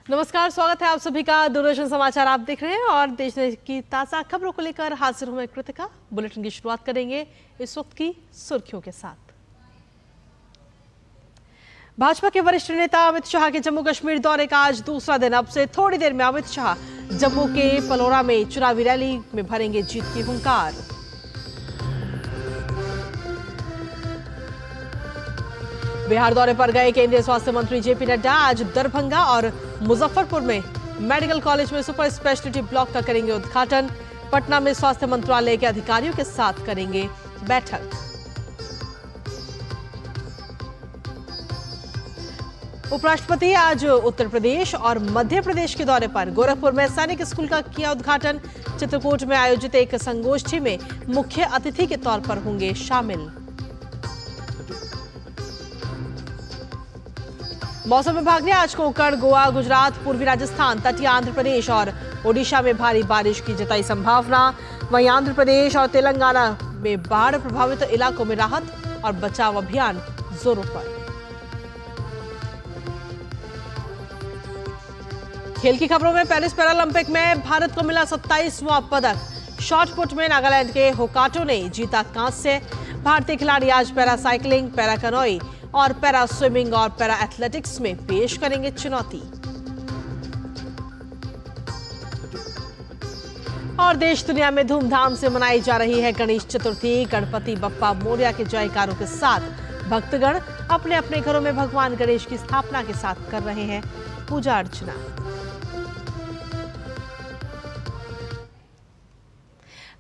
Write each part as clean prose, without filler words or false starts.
नमस्कार, स्वागत है आप सभी का। दूरदर्शन समाचार आप देख रहे हैं और देश की ताजा खबरों को लेकर हाजिर हूं मैं कृतिका। बुलेटिन की शुरुआत करेंगे इस वक्त की सुर्खियों के साथ। भाजपा के वरिष्ठ नेता अमित शाह के जम्मू कश्मीर दौरे का आज दूसरा दिन। अब से थोड़ी देर में अमित शाह जम्मू के पलोरा में चुनावी रैली में भरेंगे जीत की हुंकार। बिहार दौरे पर गए केंद्रीय स्वास्थ्य मंत्री जेपी नड्डा आज दरभंगा और मुजफ्फरपुर में मेडिकल कॉलेज में सुपर स्पेशलिटी ब्लॉक का करेंगे उद्घाटन। पटना में स्वास्थ्य मंत्रालय के अधिकारियों के साथ करेंगे बैठक। उपराष्ट्रपति आज उत्तर प्रदेश और मध्य प्रदेश के दौरे पर। गोरखपुर में सैनिक स्कूल का किया उद्घाटन। चित्रकूट में आयोजित एक संगोष्ठी में मुख्य अतिथि के तौर पर होंगे शामिल। मौसम विभाग ने आज कोंकण, गोवा, गुजरात, पूर्वी राजस्थान, तटीय आंध्र प्रदेश और ओडिशा में भारी बारिश की जताई संभावना। वहीं आंध्र प्रदेश और तेलंगाना में बाढ़ प्रभावित इलाकों में राहत और बचाव अभियान जोरों पर। खेल की खबरों में पेरिस पैरालंपिक में भारत को मिला 27वां पदक। शॉटपुट में नागालैंड के होकाटो ने जीता कांस्य। भारतीय खिलाड़ी आज पैरा साइकिलिंग, पैरा कैनोई और पैरा स्विमिंग और पैरा एथलेटिक्स में पेश करेंगे चुनौती। और देश दुनिया में धूमधाम से मनाई जा रही है गणेश चतुर्थी। गणपति बप्पा मोरया के जयकारों के साथ भक्तगण अपने अपने घरों में भगवान गणेश की स्थापना के साथ कर रहे हैं पूजा अर्चना।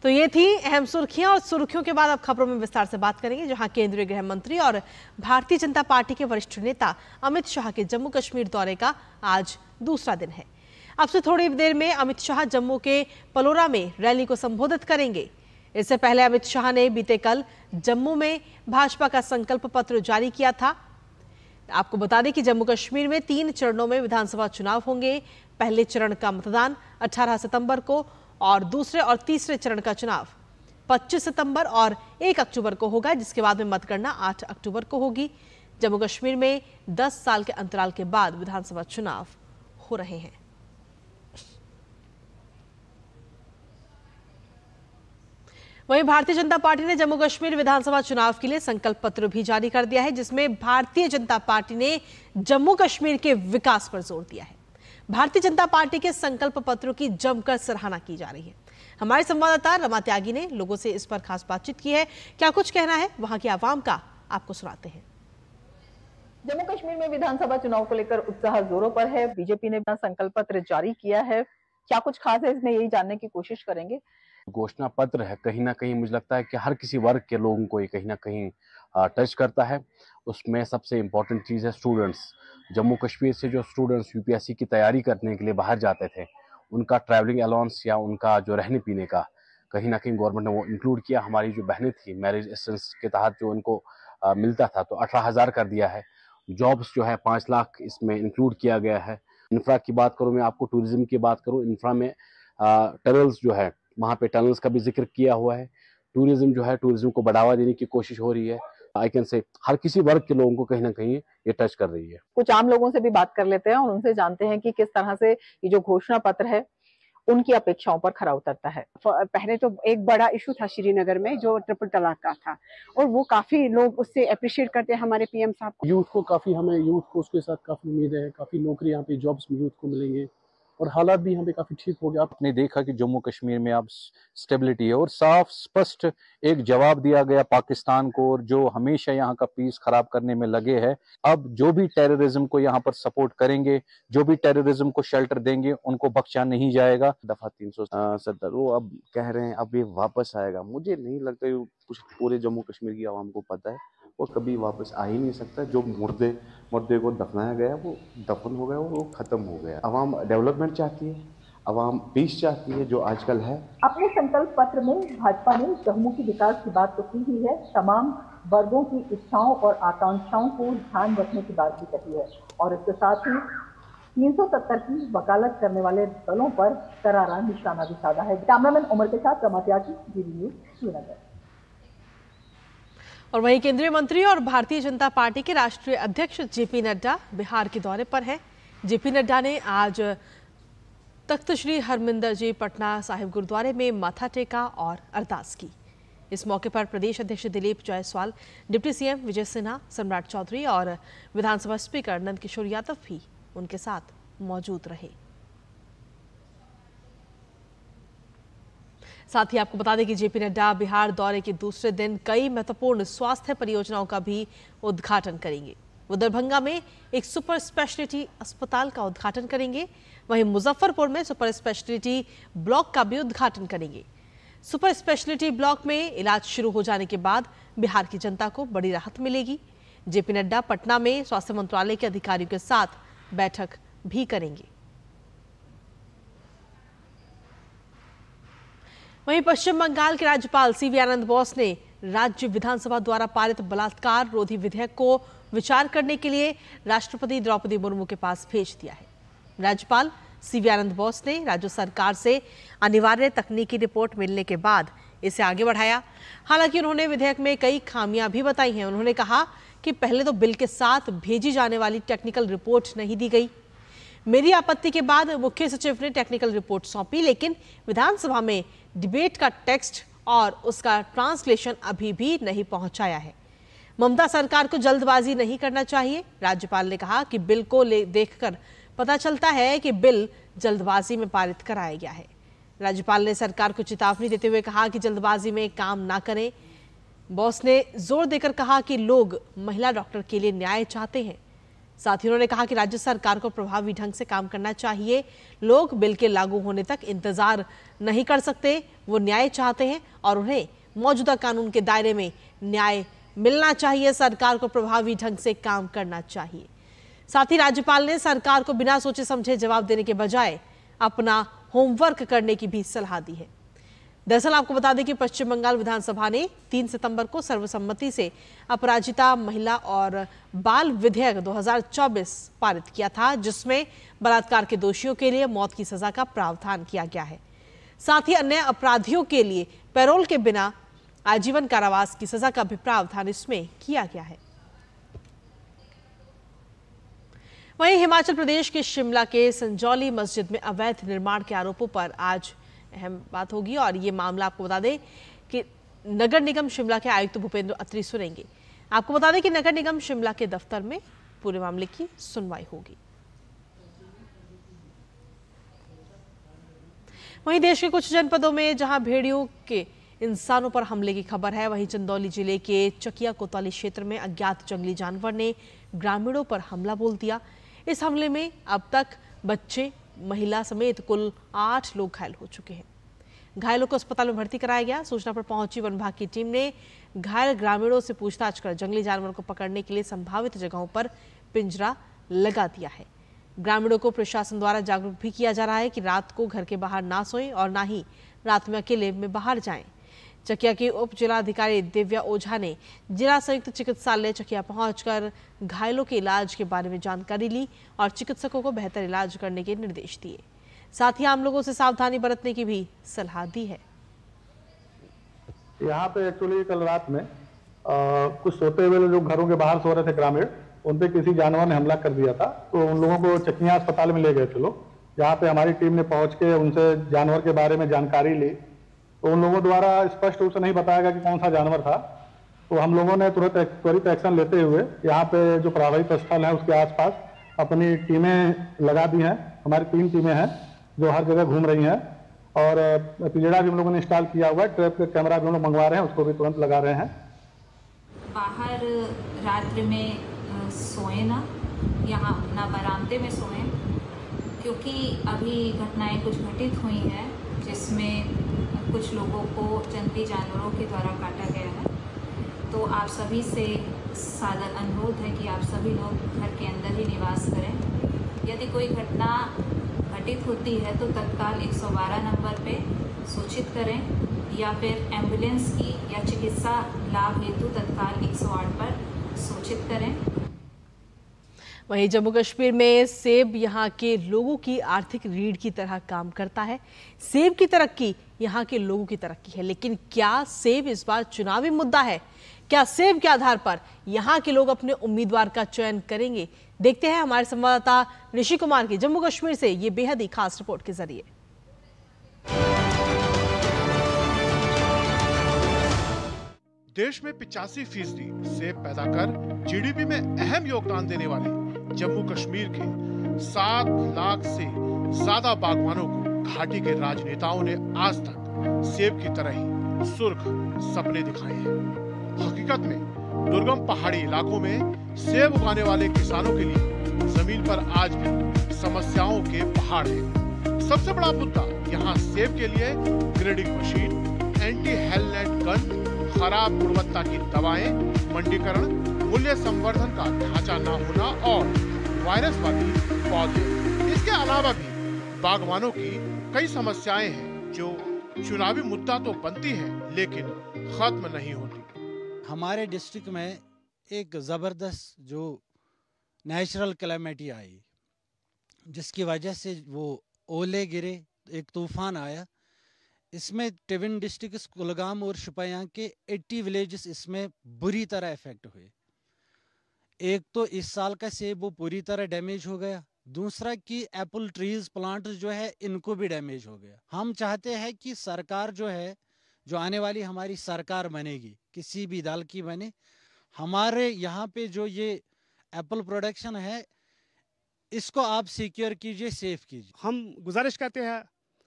तो ये थी अहम सुर्खियां और सुर्खियों के बाद अब खबरों में विस्तार से बात करेंगे, जहां केंद्रीय गृह मंत्री और भारतीय जनता पार्टी के वरिष्ठ नेता अमित शाह के जम्मू कश्मीर दौरे का आज दूसरा दिन है। अब से थोड़ी देर में अमित शाह जम्मू के पलोरा में रैली को संबोधित करेंगे। इससे पहले अमित शाह ने बीते कल जम्मू में भाजपा का संकल्प पत्र जारी किया था। आपको बता दें कि जम्मू कश्मीर में 3 चरणों में विधानसभा चुनाव होंगे। पहले चरण का मतदान 18 सितंबर को और दूसरे और तीसरे चरण का चुनाव 25 सितंबर और 1 अक्टूबर को होगा, जिसके बाद में मतगणना 8 अक्टूबर को होगी। जम्मू कश्मीर में 10 साल के अंतराल के बाद विधानसभा चुनाव हो रहे हैं। वहीं भारतीय जनता पार्टी ने जम्मू कश्मीर विधानसभा चुनाव के लिए संकल्प पत्र भी जारी कर दिया है, जिसमें भारतीय जनता पार्टी ने जम्मू कश्मीर के विकास पर जोर दिया है। भारतीय जनता पार्टी के संकल्प पत्रों की जमकर सराहना की जा रही है। हमारे संवाददाता रमा त्यागी ने लोगों से इस पर खास बातचीत की है। क्या कुछ कहना है वहां की आवाम का, आपको सुनाते हैं। जम्मू कश्मीर में विधानसभा चुनाव को लेकर उत्साह जोरों पर है। बीजेपी ने अपना संकल्प पत्र जारी किया है। क्या कुछ खास है इसमें, यही जानने की कोशिश करेंगे। घोषणा पत्र है, कहीं ना कहीं मुझे लगता है कि हर किसी वर्ग के लोगों को ये कहीं ना कहीं टच करता है। उसमें सबसे इम्पोर्टेंट चीज़ है स्टूडेंट्स। जम्मू कश्मीर से जो स्टूडेंट्स यूपीएससी की तैयारी करने के लिए बाहर जाते थे, उनका ट्रैवलिंग अलाउंस या उनका जो रहने पीने का कहीं ना कहीं गवर्नमेंट ने वो इंक्लूड किया। हमारी जो बहनें थी मैरिज असिस्टेंस के तहत जो उनको मिलता था, तो 18,000 कर दिया है। जॉब्स जो है 5 लाख इसमें इंक्लूड किया गया है। इंफ्रा की बात करूँ मैं, आपको टूरिज्म की बात करूँ, इंफ्रा में टनल्स जो है वहाँ पे टनल्स का भी जिक्र किया हुआ है। टूरिज्म जो है, टूरिज्म को बढ़ावा देने की कोशिश हो रही है। आई कैन से हर किसी वर्ग के लोगों को कहीं ना कहीं ये टच कर रही है। कुछ आम लोगों से भी बात कर लेते हैं और उनसे जानते हैं कि किस तरह से ये जो घोषणा पत्र है उनकी अपेक्षाओं पर खरा उतरता है। पहले तो एक बड़ा इशू था श्रीनगर में जो ट्रिपल तलाक का था, और वो काफी लोग उससे अप्रिशिएट करते हैं हमारे पीएम साहब को। यूथ को काफी, हमें यूथ को उसके साथ काफी उम्मीद है। काफी नौकरी यहाँ पे जॉब्स यूथ को मिलेंगे और हालात भी यहाँ पे काफी ठीक हो गया। आपने देखा कि जम्मू कश्मीर में अब स्टेबिलिटी है और साफ स्पष्ट एक जवाब दिया गया पाकिस्तान को, और जो हमेशा यहाँ का पीस खराब करने में लगे हैं। अब जो भी टेररिज्म को यहाँ पर सपोर्ट करेंगे, जो भी टेररिज्म को शेल्टर देंगे, उनको बख्शा नहीं जाएगा। दफा 370 वो अब कह रहे हैं अब ये वापस आएगा। मुझे नहीं लगता कुछ पूरे जम्मू कश्मीर की आवाम को पता है वो कभी वापस आ ही नहीं सकता। जो मुर्दे को दफनाया गया वो दफन हो गया, वो खत्म हो गया। आवाम डेवलपमेंट चाहती है, आवाम पीस चाहती है जो आजकल है। अपने संकल्प पत्र में भाजपा ने चहुमुखी विकास की बात तो की ही है, तमाम वर्गों की इच्छाओं और आकांक्षाओं को ध्यान रखने की बात भी कही है, और इसके साथ ही 370 की वकालत करने वाले दलों पर करारा निशाना भी साधा है। कैमरामैन उमर के साथ रमा त्यागी, डीडी न्यूज, श्रीनगर। और वहीं केंद्रीय मंत्री और भारतीय जनता पार्टी के राष्ट्रीय अध्यक्ष जेपी नड्डा बिहार के दौरे पर हैं। जेपी नड्डा ने आज तख्त श्री हरमिंदर जी पटना साहिब गुरुद्वारे में माथा टेका और अरदास की। इस मौके पर प्रदेश अध्यक्ष दिलीप जायसवाल, डिप्टी सीएम विजय सिन्हा, सम्राट चौधरी और विधानसभा स्पीकर नंद किशोर यादव भी उनके साथ मौजूद रहे। साथ ही आपको बता दें कि जेपी नड्डा बिहार दौरे के दूसरे दिन कई महत्वपूर्ण स्वास्थ्य परियोजनाओं का भी उद्घाटन करेंगे। वो दरभंगा में एक सुपर स्पेशलिटी अस्पताल का उद्घाटन करेंगे, वहीं मुजफ्फरपुर में सुपर स्पेशलिटी ब्लॉक का भी उद्घाटन करेंगे। सुपर स्पेशलिटी ब्लॉक में इलाज शुरू हो जाने के बाद बिहार की जनता को बड़ी राहत मिलेगी। जेपी नड्डा पटना में स्वास्थ्य मंत्रालय के अधिकारियों के साथ बैठक भी करेंगे। वहीं पश्चिम बंगाल के राज्यपाल सीवी आनंद बोस ने राज्य विधानसभा द्वारा पारित बलात्कार रोधी विधेयक को विचार करने के लिए राष्ट्रपति द्रौपदी मुर्मू के पास भेज दिया है। राज्यपाल सीवी आनंद बोस ने राज्य सरकार से अनिवार्य तकनीकी रिपोर्ट मिलने के बाद इसे आगे बढ़ाया। हालांकि उन्होंने विधेयक में कई खामियां भी बताई हैं। उन्होंने कहा कि पहले तो बिल के साथ भेजी जाने वाली टेक्निकल रिपोर्ट नहीं दी गई। मेरी आपत्ति के बाद मुख्य सचिव ने टेक्निकल रिपोर्ट सौंपी, लेकिन विधानसभा में डिबेट का टेक्स्ट और उसका ट्रांसलेशन अभी भी नहीं पहुंचाया है। ममता सरकार को जल्दबाजी नहीं करना चाहिए। राज्यपाल ने कहा कि बिल को देखकर पता चलता है कि बिल जल्दबाजी में पारित कराया गया है। राज्यपाल ने सरकार को चेतावनी देते हुए कहा कि जल्दबाजी में काम ना करें। बॉस ने जोर देकर कहा कि लोग महिला डॉक्टर के लिए न्याय चाहते हैं। साथ ही उन्होंने कहा कि राज्य सरकार को प्रभावी ढंग से काम करना चाहिए। लोग बिल के लागू होने तक इंतजार नहीं कर सकते, वो न्याय चाहते हैं और उन्हें मौजूदा कानून के दायरे में न्याय मिलना चाहिए। सरकार को प्रभावी ढंग से काम करना चाहिए। साथ ही राज्यपाल ने सरकार को बिना सोचे समझे जवाब देने के बजाय अपना होमवर्क करने की भी सलाह दी है। दरअसल आपको बता दें कि पश्चिम बंगाल विधानसभा ने 3 सितंबर को सर्वसम्मति से अपराजिता महिला और बाल विधेयक 2024 पारित किया था, जिसमें बलात्कार के दोषियों के लिए मौत की सजा का प्रावधान किया गया है। साथ ही अन्य अपराधियों के लिए पैरोल के बिना आजीवन कारावास की सजा का भी प्रावधान इसमें किया गया है। वहीं हिमाचल प्रदेश के शिमला के संजौली मस्जिद में अवैध निर्माण के आरोपों पर आज अहम बात होगी और ये मामला आपको बता दें कि नगर निगम शिमला के आयुक्त भूपेंद्र अत्री सुनेंगे। आपको बता दें कि नगर निगम शिमला के दफ्तर में पूरे मामले की सुनवाई होगी। वहीं देश के कुछ जनपदों में जहां भेड़ियों के इंसानों पर हमले की खबर है, वहीं चंदौली जिले के चकिया कोतवाली क्षेत्र में अज्ञात जंगली जानवर ने ग्रामीणों पर हमला बोल दिया। इस हमले में अब तक बच्चे, महिला समेत कुल 8 लोग घायल हो चुके हैं। घायलों को अस्पताल में भर्ती कराया गया। सूचना पर पहुंची वन विभाग की टीम ने घायल ग्रामीणों से पूछताछ कर जंगली जानवर को पकड़ने के लिए संभावित जगहों पर पिंजरा लगा दिया है। ग्रामीणों को प्रशासन द्वारा जागरूक भी किया जा रहा है कि रात को घर के बाहर ना सोएं और ना ही रात में अकेले में बाहर जाएं। चकिया के उप जिलाधिकारी दिव्या ओझा ने जिला संयुक्त चिकित्सालय चकिया पहुंचकर घायलों के इलाज के बारे में जानकारी ली और चिकित्सकों को बेहतर इलाज करने के निर्देश दिए। साथ ही आम लोगों से सावधानी बरतने की भी सलाह दी है। यहाँ पे एक्चुअली कल रात में कुछ सोते हुए जो घरों के बाहर सो रहे थे ग्रामीण, उन पे किसी जानवर ने हमला कर दिया था। तो उन लोगों को चकिया अस्पताल में ले गए थे लोग। यहाँ पे हमारी टीम ने पहुंच के उनसे जानवर के बारे में जानकारी ली। तो उन लोगों द्वारा स्पष्ट रूप से नहीं बताया गया कि कौन सा जानवर था। तो हम लोगों ने तुरंत त्वरित एक्शन लेते हुए यहाँ पे जो प्रभावित स्थल है उसके आसपास अपनी टीमें लगा दी हैं। हमारी 3 टीमें हैं जो हर जगह घूम रही हैं और पिंजड़ा भी हम लोगों ने इंस्टॉल किया हुआ है। ट्रैप के कैमरा भी हम लोग मंगवा रहे हैं, उसको भी तुरंत लगा रहे हैं। बाहर रात्रि में सोए ना, यहाँ ना बरामदे में सोए, क्योंकि अभी घटनाएं कुछ घटित हुई हैं जिसमें कुछ लोगों को जंगली जानवरों के द्वारा काटा गया है। तो आप सभी से सादर अनुरोध है कि आप सभी लोग घर के अंदर ही निवास करें। यदि कोई घटना घटित होती है तो तत्काल 112 नंबर पे सूचित करें या फिर एम्बुलेंस की या चिकित्सा लाभ हेतु तत्काल 108 पर सूचित करें। वहीं जम्मू कश्मीर में सेब यहाँ के लोगों की आर्थिक रीढ़ की तरह काम करता है। सेब की तरक्की यहाँ के लोगों की तरक्की है, लेकिन क्या सेब इस बार चुनावी मुद्दा है? क्या सेब के आधार पर यहाँ के लोग अपने उम्मीदवार का चयन करेंगे? देखते हैं हमारे संवाददाता ऋषि कुमार की जम्मू कश्मीर से ये बेहद ही खास रिपोर्ट के जरिए। देश में 85% सेब पैदा कर जीडीपी में अहम योगदान देने वाले जम्मू कश्मीर के 7 लाख से ज्यादा बागवानों को घाटी के राजनेताओं ने आज तक सेब की तरह ही सुर्ख सपने दिखाए हैं। हकीकत में दुर्गम पहाड़ी इलाकों में सेब उगाने वाले किसानों के लिए जमीन पर आज भी समस्याओं के पहाड़ हैं। सबसे बड़ा मुद्दा यहाँ सेब के लिए grading machine, anti hail net gun, खराब गुणवत्ता की दवाएं, मंडीकरण, मूल्य संवर्धन का ढांचा न होना और वायरस वाली पौधे। इसके अलावा भी बागवानों की कई समस्याएं हैं जो चुनावी मुद्दा तो बनती हैं लेकिन खत्म नहीं होती। हमारे डिस्ट्रिक्ट में एक जबरदस्त जो नेचुरल कैलेमिटी आई, जिसकी वजह से वो ओले गिरे, एक तूफान आया। इसमें टिविन डिस्ट्रिक्ट, कुलगाम और शुपियां के 80 विलेजेस इसमें बुरी तरह इफेक्ट हुए। एक तो इस साल का सेब वो पूरी तरह डैमेज हो गया, दूसरा कि एप्पल ट्रीज प्लांट जो है इनको भी डैमेज हो गया। हम चाहते हैं कि सरकार जो है, जो आने वाली हमारी सरकार बनेगी, किसी भी दल की बने, हमारे यहाँ पे जो ये एप्पल प्रोडक्शन है इसको आप सिक्योर कीजिए, सेफ कीजिए। हम गुजारिश करते हैं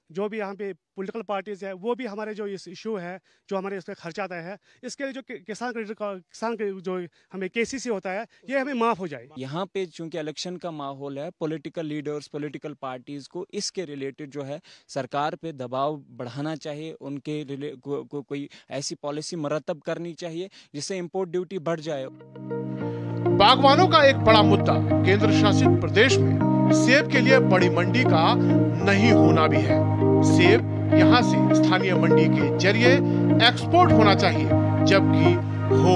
जो भी यहाँ पे पॉलिटिकल पार्टीज है वो भी हमारे जो इस इशू है, जो हमारे इस पर खर्चा आता है, इसके लिए जो किसान के जो हमें केसीसी होता है ये हमें माफ हो जाए। यहाँ पे चूंकि इलेक्शन का माहौल है, पॉलिटिकल लीडर्स, पॉलिटिकल पार्टीज को इसके रिलेटेड जो है सरकार पे दबाव बढ़ाना चाहिए, उनके कोई ऐसी पॉलिसी मरतब करनी चाहिए जिससे इंपोर्ट ड्यूटी बढ़ जाए। बागवानों का एक बड़ा मुद्दा केंद्र शासित प्रदेश में सेब के लिए बड़ी मंडी का नहीं होना भी है। सेब यहाँ से स्थानीय मंडी के जरिए एक्सपोर्ट होना चाहिए, जबकि हो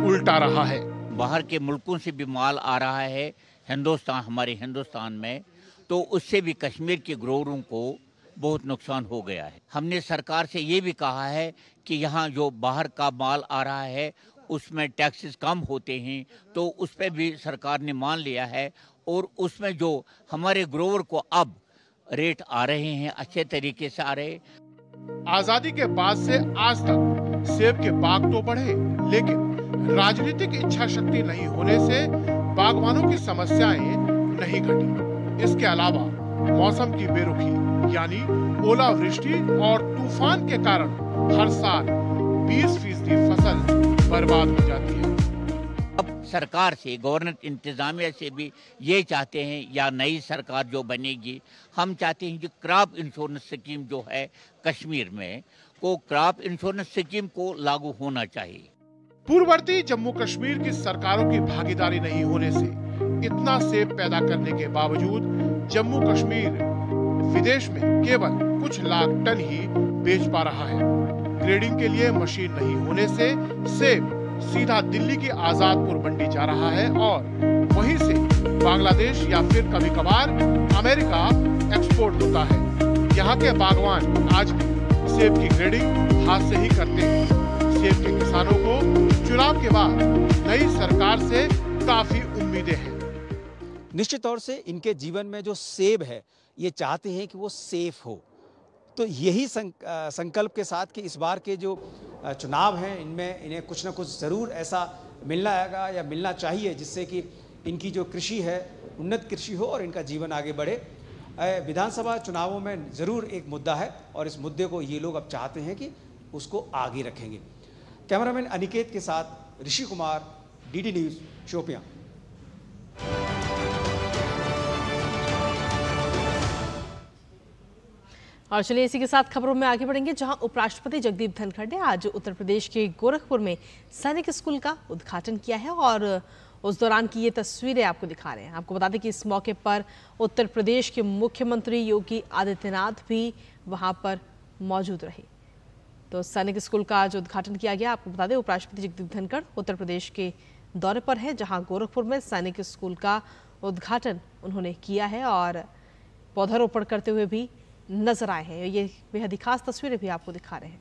उल्टा रहा है। बाहर के मुल्कों से भी माल आ रहा है हमारे हिंदुस्तान में, तो उससे भी कश्मीर के ग्रोअरों को बहुत नुकसान हो गया है। हमने सरकार से ये भी कहा है कि यहाँ जो बाहर का माल आ रहा है उसमें टैक्सेस कम होते हैं, तो उस पर भी सरकार ने मान लिया है और उसमें जो हमारे ग्रोवर को अब रेट आ रहे हैं अच्छे तरीके से आ रहे। आजादी के बाद से आज तक सेब के बाग तो बढ़े, लेकिन राजनीतिक इच्छा शक्ति नहीं होने से बागवानों की समस्याएं नहीं घटी। इसके अलावा मौसम की बेरुखी यानी ओलावृष्टि और तूफान के कारण हर साल 20% फसल बर्बाद हो जाती है। अब सरकार से, गवर्नमेंट इंतजामिया से भी ये चाहते हैं, या नई सरकार जो बनेगी, हम चाहते हैं कि क्रॉप इंश्योरेंस स्कीम जो है कश्मीर में, को क्रॉप इंश्योरेंस स्कीम को लागू होना चाहिए। पूर्ववर्ती जम्मू कश्मीर की सरकारों की भागीदारी नहीं होने से इतना सेब पैदा करने के बावजूद जम्मू कश्मीर विदेश में केवल कुछ लाख टन ही बेच पा रहा है। ग्रेडिंग के लिए मशीन नहीं होने से सेब सीधा दिल्ली की आजादपुर मंडी जा रहा है और वहीं से बांग्लादेश या फिर कभी कभार अमेरिका एक्सपोर्ट होता है। यहाँ के बागवान आज भी सेब की ग्रेडिंग हाथ से ही करते हैं। सेब के किसानों को चुनाव के बाद नई सरकार से काफी उम्मीदें हैं। निश्चित तौर से इनके जीवन में जो सेब है ये चाहते हैं कि वो सेफ हो, तो यही संकल्प के साथ कि इस बार के जो चुनाव हैं इनमें इन्हें कुछ ना कुछ ज़रूर ऐसा मिलना आएगा या मिलना चाहिए जिससे कि इनकी जो कृषि है उन्नत कृषि हो और इनका जीवन आगे बढ़े। विधानसभा चुनावों में ज़रूर एक मुद्दा है और इस मुद्दे को ये लोग अब चाहते हैं कि उसको आगे रखेंगे। कैमरामैन अनिकेत के साथ ऋषि कुमार, डीडी न्यूज़, शोपियां। और चलिए इसी के साथ खबरों में आगे बढ़ेंगे, जहां उपराष्ट्रपति जगदीप धनखड़ ने आज उत्तर प्रदेश के गोरखपुर में सैनिक स्कूल का उद्घाटन किया है और उस दौरान की ये तस्वीरें आपको दिखा रहे हैं। आपको बता दें कि इस मौके पर उत्तर प्रदेश के मुख्यमंत्री योगी आदित्यनाथ भी वहां पर मौजूद रहे। तो सैनिक स्कूल का आज उद्घाटन किया गया। आपको बता दें उपराष्ट्रपति जगदीप धनखड़ उत्तर प्रदेश के दौरे पर है, जहां गोरखपुर में सैनिक स्कूल का उद्घाटन उन्होंने किया है और पौधारोपण करते हुए भी नजर आए हैं। ये बेहद ही खास तस्वीरें भी आपको दिखा रहे हैं।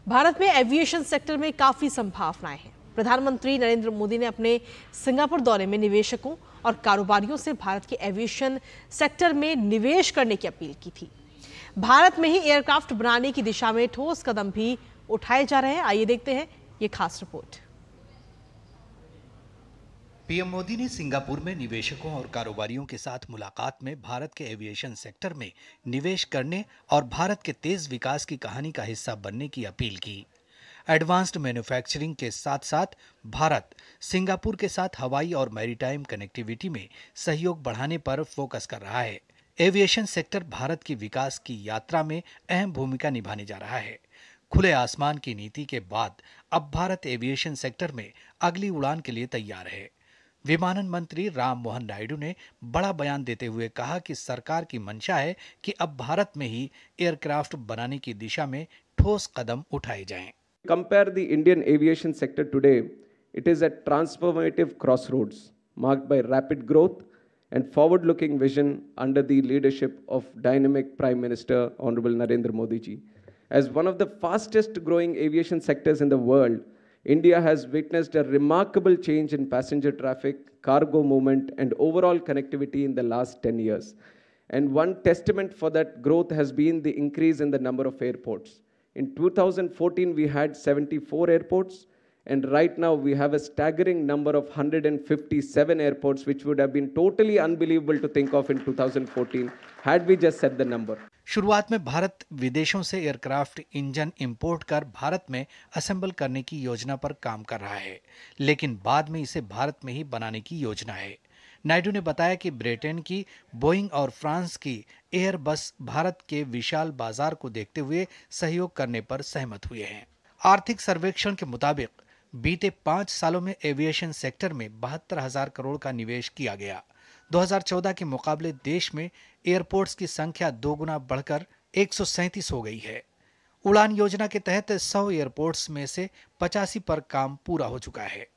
भारत में एविएशन सेक्टर में काफी संभावनाएं हैं। प्रधानमंत्री नरेंद्र मोदी ने अपने सिंगापुर दौरे में निवेशकों और कारोबारियों से भारत के एविएशन सेक्टर में निवेश करने की अपील की थी। भारत में ही एयरक्राफ्ट बनाने की दिशा में ठोस कदम भी उठाए जा रहे हैं। आइए देखते हैं ये खास रिपोर्ट। पीएम मोदी ने सिंगापुर में निवेशकों और कारोबारियों के साथ मुलाकात में भारत के एविएशन सेक्टर में निवेश करने और भारत के तेज विकास की कहानी का हिस्सा बनने की अपील की। एडवांस्ड मैन्युफैक्चरिंग के साथ साथ भारत सिंगापुर के साथ हवाई और मैरीटाइम कनेक्टिविटी में सहयोग बढ़ाने पर फोकस कर रहा है। एविएशन सेक्टर भारत की विकास की यात्रा में अहम भूमिका निभाने जा रहा है। खुले आसमान की नीति के बाद अब भारत एविएशन सेक्टर में अगली उड़ान के लिए तैयार है। विमानन मंत्री राम मोहन नायडू ने बड़ा बयान देते हुए कहा कि सरकार की मंशा है कि अब भारत में ही एयरक्राफ्ट बनाने की दिशा में ठोस कदम उठाए जाएं। Compare the Indian aviation sector today, it is at transformative crossroads, marked by rapid growth and forward-looking vision under the leadership of dynamic Prime Minister Honorable Narendra Modi ji. As one of the fastest growing aviation sectors in the world, India has witnessed a remarkable change in passenger traffic, cargo movement, and overall connectivity in the last 10 years. And one testament for that growth has been the increase in the number of airports. In 2014, we had 74 airports, and right now we have a staggering number of 157 airports, which would have been totally unbelievable to think of in 2014 had we just set the number. शुरुआत में भारत विदेशों से aircraft engine import कर भारत में assemble करने की योजना पर काम कर रहा है, लेकिन बाद में इसे भारत में ही बनाने की योजना है। नायडू ने बताया कि ब्रिटेन की बोइंग और फ्रांस की एयरबस भारत के विशाल बाजार को देखते हुए सहयोग करने पर सहमत हुए हैं। आर्थिक सर्वेक्षण के मुताबिक बीते 5 सालों में एविएशन सेक्टर में 72,000 करोड़ का निवेश किया गया। 2014 के मुकाबले देश में एयरपोर्ट्स की संख्या 2 गुना बढ़कर 137 हो गई है। उड़ान योजना के तहत 100 एयरपोर्ट्स में से 85 पर काम पूरा हो चुका है।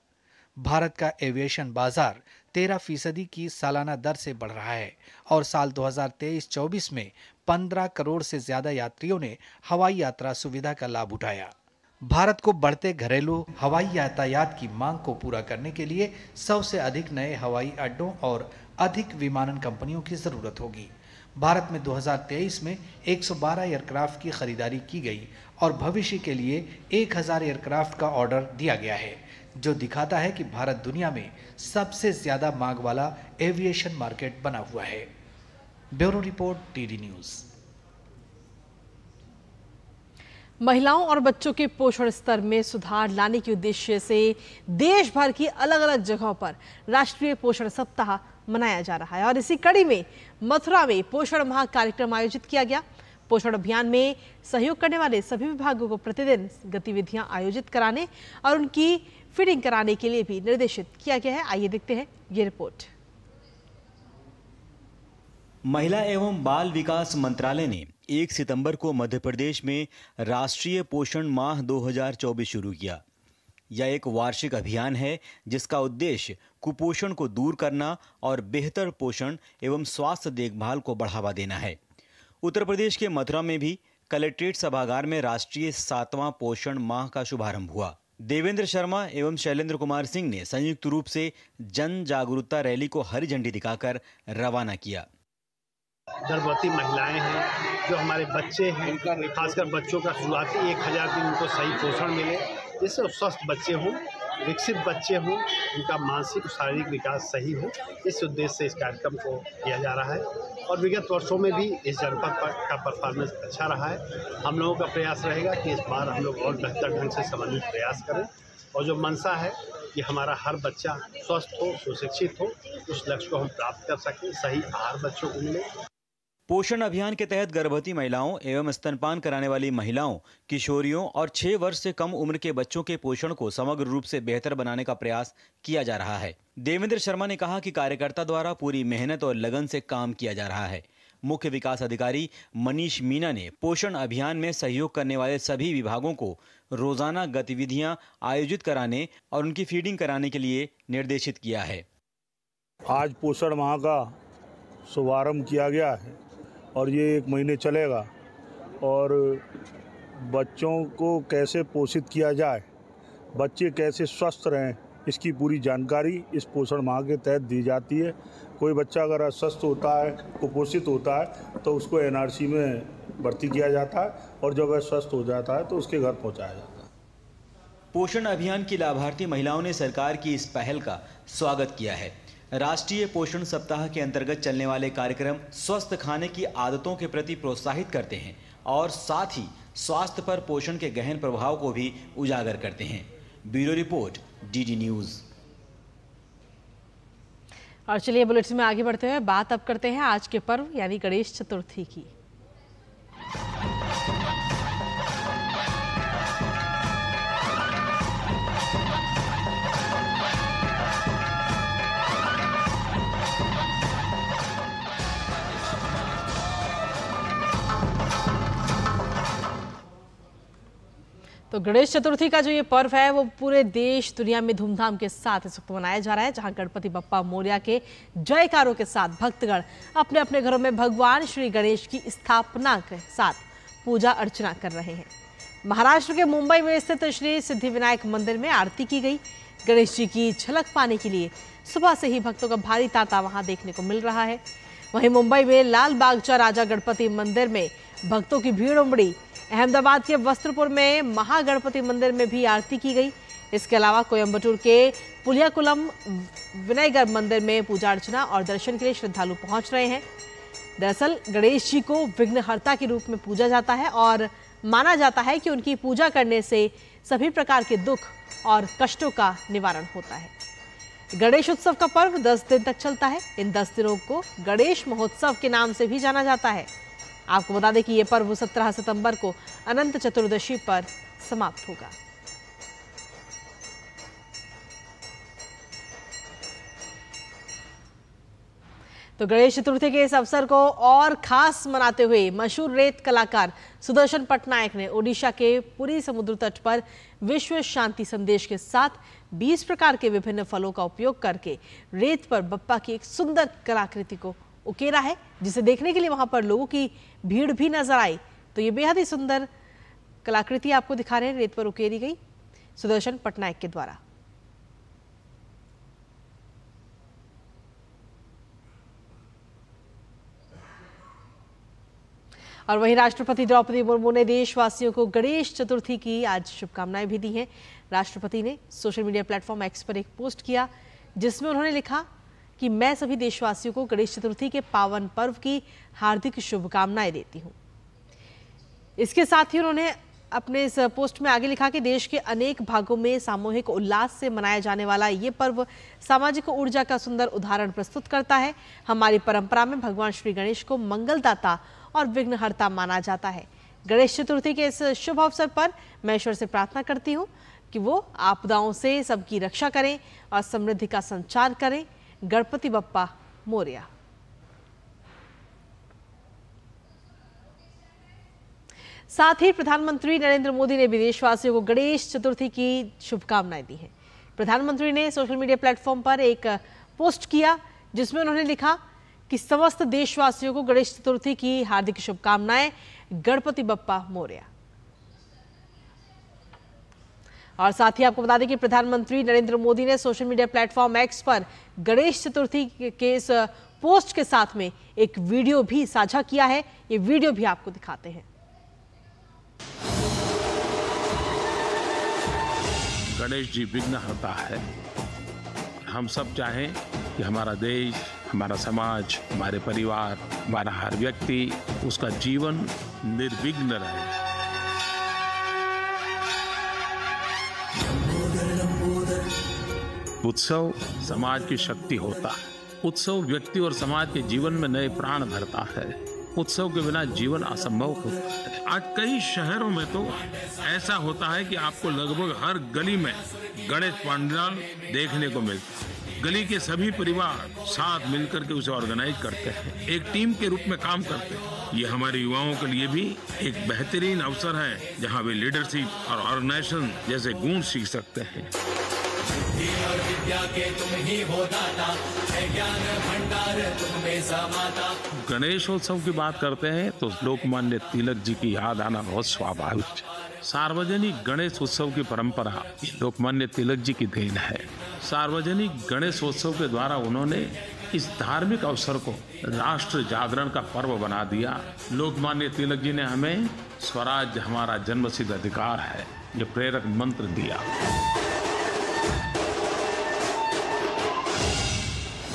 भारत का एविएशन बाजार 13% की सालाना दर से बढ़ रहा है और साल 2023-24 में 15 करोड़ से ज्यादा यात्रियों ने हवाई यात्रा सुविधा का लाभ उठाया। भारत को बढ़ते घरेलू हवाई यातायात की मांग को पूरा करने के लिए 100 से अधिक नए हवाई अड्डों और अधिक विमानन कंपनियों की जरूरत होगी। भारत में 2023 में 112 एयरक्राफ्ट की खरीदारी की गई और भविष्य के लिए 1000 एयरक्राफ्ट का ऑर्डर दिया गया है, जो दिखाता है कि भारत दुनिया में सबसे ज्यादा मांग वाला एविएशन मार्केट बना हुआ है। Bureau report, TD news. महिलाओं और बच्चों के पोषण स्तर में सुधार लाने के उद्देश्य से देश भर की अलग अलग जगहों पर राष्ट्रीय पोषण सप्ताह मनाया जा रहा है और इसी कड़ी में मथुरा में पोषण माह कार्यक्रम आयोजित किया गया। पोषण अभियान में सहयोग करने वाले सभी विभागों को प्रतिदिन गतिविधियां आयोजित कराने और उनकी फीडिंग कराने के लिए भी निर्देशित किया गया है। आइए देखते हैं ये रिपोर्ट। महिला एवं बाल विकास मंत्रालय ने 1 सितंबर को मध्य प्रदेश में राष्ट्रीय पोषण माह 2024 शुरू किया। यह एक वार्षिक अभियान है जिसका उद्देश्य कुपोषण को दूर करना और बेहतर पोषण एवं स्वास्थ्य देखभाल को बढ़ावा देना है। उत्तर प्रदेश के मथुरा में भी कलेक्ट्रेट सभागार में राष्ट्रीय 7वां पोषण माह का शुभारंभ हुआ। देवेंद्र शर्मा एवं शैलेंद्र कुमार सिंह ने संयुक्त रूप से जन जागरूकता रैली को हरी झंडी दिखाकर रवाना किया। गर्भवती महिलाएं हैं, जो हमारे बच्चे हैं, खासकर बच्चों का शुरुआती 1000 दिन उनको सही पोषण मिले, जिससे स्वस्थ बच्चे हों, विकसित बच्चे हों, उनका मानसिक और शारीरिक विकास सही हो। इस उद्देश्य से इस कार्यक्रम को किया जा रहा है और विगत वर्षों में भी इस जनपद का परफॉर्मेंस अच्छा रहा है। हम लोगों का प्रयास रहेगा कि इस बार हम लोग और बेहतर ढंग से समन्वित प्रयास करें और जो मंशा है कि हमारा हर बच्चा स्वस्थ हो, सुशिक्षित हो, उस लक्ष्य को हम प्राप्त कर सकें, सही आहार बच्चों को मिले। पोषण अभियान के तहत गर्भवती महिलाओं एवं स्तनपान कराने वाली महिलाओं, किशोरियों और 6 वर्ष से कम उम्र के बच्चों के पोषण को समग्र रूप से बेहतर बनाने का प्रयास किया जा रहा है। देवेंद्र शर्मा ने कहा कि कार्यकर्ता द्वारा पूरी मेहनत और लगन से काम किया जा रहा है। मुख्य विकास अधिकारी मनीष मीना ने पोषण अभियान में सहयोग करने वाले सभी विभागों को रोजाना गतिविधियां आयोजित कराने और उनकी फीडिंग कराने के लिए निर्देशित किया है। आज पोषण माह का शुभारंभ किया गया है और ये 1 महीने चलेगा और बच्चों को कैसे पोषित किया जाए, बच्चे कैसे स्वस्थ रहें, इसकी पूरी जानकारी इस पोषण माह के तहत दी जाती है। कोई बच्चा अगर अस्वस्थ होता है, कुपोषित होता है तो उसको एनआरसी में भर्ती किया जाता है और जब वह स्वस्थ हो जाता है तो उसके घर पहुंचाया जाता है। पोषण अभियान की लाभार्थी महिलाओं ने सरकार की इस पहल का स्वागत किया है। राष्ट्रीय पोषण सप्ताह के अंतर्गत चलने वाले कार्यक्रम स्वस्थ खाने की आदतों के प्रति प्रोत्साहित करते हैं और साथ ही स्वास्थ्य पर पोषण के गहन प्रभाव को भी उजागर करते हैं। Bureau report, DD news. और चलिए बुलेटिन में आगे बढ़ते हुए बात अब करते हैं आज के पर्व यानी गणेश चतुर्थी की। तो गणेश चतुर्थी का जो ये पर्व है वो पूरे देश दुनिया में धूमधाम के साथ इस वक्त मनाया जा रहा है, जहां गणपति बप्पा मोरया के जयकारों के साथ भक्तगण अपने अपने घरों में भगवान श्री गणेश की स्थापना के साथ पूजा अर्चना कर रहे हैं। महाराष्ट्र के मुंबई में स्थित श्री सिद्धिविनायक मंदिर में आरती की गई। गणेश जी की झलक पाने के लिए सुबह से ही भक्तों का भारी तांता वहां देखने को मिल रहा है। वहीं मुंबई में लाल बागचा राजा गणपति मंदिर में भक्तों की भीड़ उमड़ी। अहमदाबाद के वस्त्रपुर में महागणपति मंदिर में भी आरती की गई। इसके अलावा कोयंबटूर के पुलियाकुलम विनयगर मंदिर में पूजा अर्चना और दर्शन के लिए श्रद्धालु पहुंच रहे हैं। दरअसल गणेश जी को विघ्नहर्ता के रूप में पूजा जाता है और माना जाता है कि उनकी पूजा करने से सभी प्रकार के दुख और कष्टों का निवारण होता है। गणेश उत्सव का पर्व 10 दिन तक चलता है। इन 10 दिनों को गणेश महोत्सव के नाम से भी जाना जाता है। आपको बता दें कि यह पर्व 17 सितंबर को अनंत चतुर्दशी पर समाप्त होगा। तो गणेश चतुर्थी के इस अवसर को और खास मनाते हुए मशहूर रेत कलाकार सुदर्शन पटनायक ने ओडिशा के पुरी समुद्र तट पर विश्व शांति संदेश के साथ 20 प्रकार के विभिन्न फलों का उपयोग करके रेत पर बप्पा की एक सुंदर कलाकृति को उकेरा है, जिसे देखने के लिए वहां पर लोगों की भीड़ भी नजर आई। तो ये बेहद ही सुंदर कलाकृति आपको दिखा रहे हैं, रेत पर उकेरी गई सुदर्शन पटनायक के द्वारा। और वहीं राष्ट्रपति द्रौपदी मुर्मू ने देशवासियों को गणेश चतुर्थी की आज शुभकामनाएं भी दी हैं। राष्ट्रपति ने सोशल मीडिया प्लेटफॉर्म एक्स पर एक पोस्ट किया, जिसमें उन्होंने लिखा कि मैं सभी देशवासियों को गणेश चतुर्थी के पावन पर्व की हार्दिक शुभकामनाएं देती हूं। इसके साथ ही उन्होंने अपने इस पोस्ट में आगे लिखा कि देश के अनेक भागों में सामूहिक उल्लास से मनाया जाने वाला ये पर्व सामाजिक ऊर्जा का सुंदर उदाहरण प्रस्तुत करता है। हमारी परंपरा में भगवान श्री गणेश को मंगलदाता और विघ्नहर्ता माना जाता है। गणेश चतुर्थी के इस शुभ अवसर पर मैं ईश्वर से प्रार्थना करती हूँ कि वो आपदाओं से सबकी रक्षा करें और समृद्धि का संचार करें। गणपति बप्पा मोरया। साथ ही प्रधानमंत्री नरेंद्र मोदी ने भी देशवासियों को गणेश चतुर्थी की शुभकामनाएं दी हैं। प्रधानमंत्री ने सोशल मीडिया प्लेटफॉर्म पर एक पोस्ट किया, जिसमें उन्होंने लिखा कि समस्त देशवासियों को गणेश चतुर्थी की हार्दिक शुभकामनाएं। गणपति बप्पा मोरया। और साथ ही आपको बता दें कि प्रधानमंत्री नरेंद्र मोदी ने सोशल मीडिया प्लेटफॉर्म एक्स पर गणेश चतुर्थी के इस पोस्ट के साथ में एक वीडियो भी साझा किया है। ये वीडियो भी आपको दिखाते हैं। गणेश जी विघ्नहर्ता है। हम सब चाहें कि हमारा देश, हमारा समाज, हमारे परिवार, हमारा हर व्यक्ति, उसका जीवन निर्विघ्न रहे। उत्सव समाज की शक्ति होता है। उत्सव व्यक्ति और समाज के जीवन में नए प्राण भरता है। उत्सव के बिना जीवन असंभव होता है। आज कई शहरों में तो ऐसा होता है कि आपको लगभग हर गली में गणेश पंडाल देखने को मिलता है। गली के सभी परिवार साथ मिलकर के उसे ऑर्गेनाइज करते हैं, एक टीम के रूप में काम करते हैं। ये हमारे युवाओं के लिए भी एक बेहतरीन अवसर है जहां वे लीडरशिप और ऑर्गेनाइजेशन जैसे गुण सीख सकते हैं। और विद्या के तुम ही हो दाता, है ज्ञान भंडार तुम में समाता। गणेशोत्सव की बात करते हैं तो लोकमान्य तिलक जी की याद आना बहुत स्वाभाविक है। सार्वजनिक गणेश उत्सव की परंपरा लोकमान्य तिलक जी की देन है। सार्वजनिक गणेशोत्सव के द्वारा उन्होंने इस धार्मिक अवसर को राष्ट्र जागरण का पर्व बना दिया। लोकमान्य तिलक जी ने हमें स्वराज हमारा जन्मसिद्ध अधिकार है ये प्रेरक मंत्र दिया।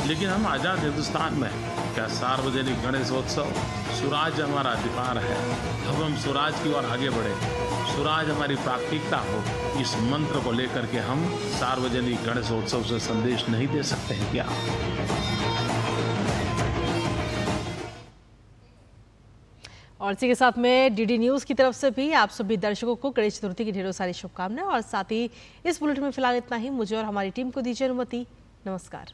लेकिन हम आजाद हिंदुस्तान में क्या सार्वजनिक गणेशोत्सव स्वराज हमारा अधिकार है, अब हम स्वराज की ओर आगे बढ़े, स्वराज हमारी प्राथमिकता हो, इस मंत्र को लेकर के हम सार्वजनिक गणेशोत्सव से संदेश नहीं दे सकते हैं क्या? और इसी के साथ में डीडी न्यूज़ की तरफ से भी आप सभी दर्शकों को गणेश चतुर्थी की ढेरों सारी शुभकामनाएं। और साथ ही इस बुलेटिन में फिलहाल इतना ही। मुझे और हमारी टीम को दीजिए अनुमति। नमस्कार।